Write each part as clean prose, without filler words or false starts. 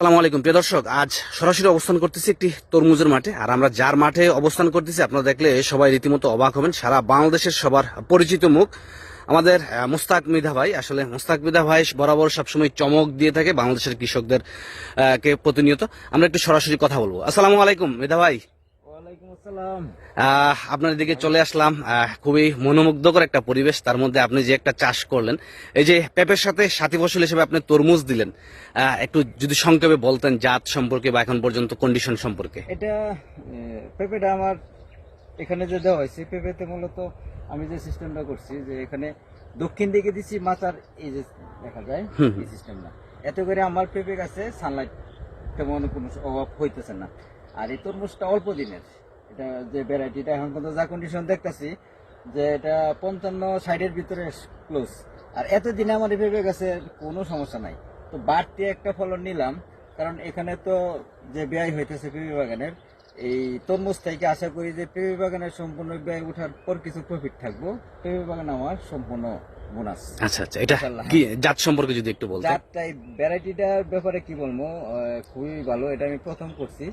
আসসালামু আলাইকুম প্রিয় দর্শক, আজ সরাসরি অবস্থান করতেছি একটি তরমুজের মাঠে। আর আমরা যার মাঠে অবস্থান করতেছি আপনারা দেখলে সবাই রীতিমতো অবাক হবেন। সারা বাংলাদেশের সবার পরিচিত মুখ আমাদের মুস্তাক মৃধা ভাই। আসলে মুস্তাক মৃধা ভাই বরাবর সবসময় চমক দিয়ে থাকে বাংলাদেশের কৃষকদের কে প্রতিনিয়ত। আমরা একটু সরাসরি কথা বলবো। আসসালামু আলাইকুম মৃধা ভাই। ওয়ালাইকুম আসসালাম। আপনার দিকে চলে আসলাম। খুবই মনোমুগ্ধকর একটা পরিবেশ, তার মধ্যে আপনি যে একটা চাষ করলেন, এই যে পেঁপের সাথে সাথী ফসল হিসেবে আপনি তরমুজ দিলেন, একটু যদি সংক্ষেপে বলতেন জাত সম্পর্কে বা এখন পর্যন্ত কন্ডিশন সম্পর্কে। এটা পেঁপেটা আমার এখানে যে দেওয়া হয়েছে, পেঁপেতে মূলত আমি যে সিস্টেমটা করছি যে এখানে দক্ষিণ দিকে দিচ্ছি মাচার, এই যে দেখা যায় এই সিস্টেম না, এতে করে আমার পেঁপে গাছে সানলাইট তেমন কোনো অভাব হইতেছে না। আর এই তরমুজটা অল্প দিনের, এটা যে ভ্যারাইটিটা এখন পর্যন্ত যা কন্ডিশন দেখতেছি যে এটা 55-60-এর ভিতরে ক্লোজ। আর এতদিনে আমার এই পেঁপে গাছে কোনো সমস্যা নাই। তো বাড়তি একটা ফলন নিলাম, কারণ এখানে তো যে ব্যয় হইতেছে পেঁপে বাগানের, এই তরমুজ থেকে আশা করি যে পেঁপে বাগানের সম্পূর্ণ ব্যয় উঠার পর কিছু প্রফিট থাকবো। পেঁপে বাগান আমার সম্পূর্ণ বোনাস। আচ্ছা আচ্ছা, এটা কি জাত সম্পর্কে যদি একটু বলতেন। জাতটাই ভ্যারাইটিটার ব্যাপারে কি বলবো, খুবই ভালো। এটা আমি প্রথম করছি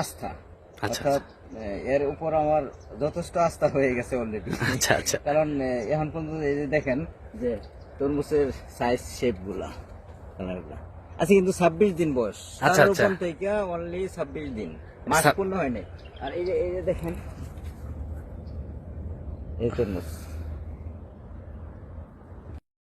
আস্থা, আচ্ছা অর্থাৎ এর উপর আমার যথেষ্ট আস্থা হয়ে গেছে অলরেডি। আচ্ছা আচ্ছা, কারণ এখন পর্যন্ত এই যে দেখেন যে তরমুজের সাইজ শেপ গুলা আচ্ছা, কিন্তু 26 দিন বয়স। আচ্ছা, আচ্ছা। রোপণ থেকে অনলি 26 দিন, মাস পূর্ণ হয়নি। আর এই যে দেখেন এই তরমুজ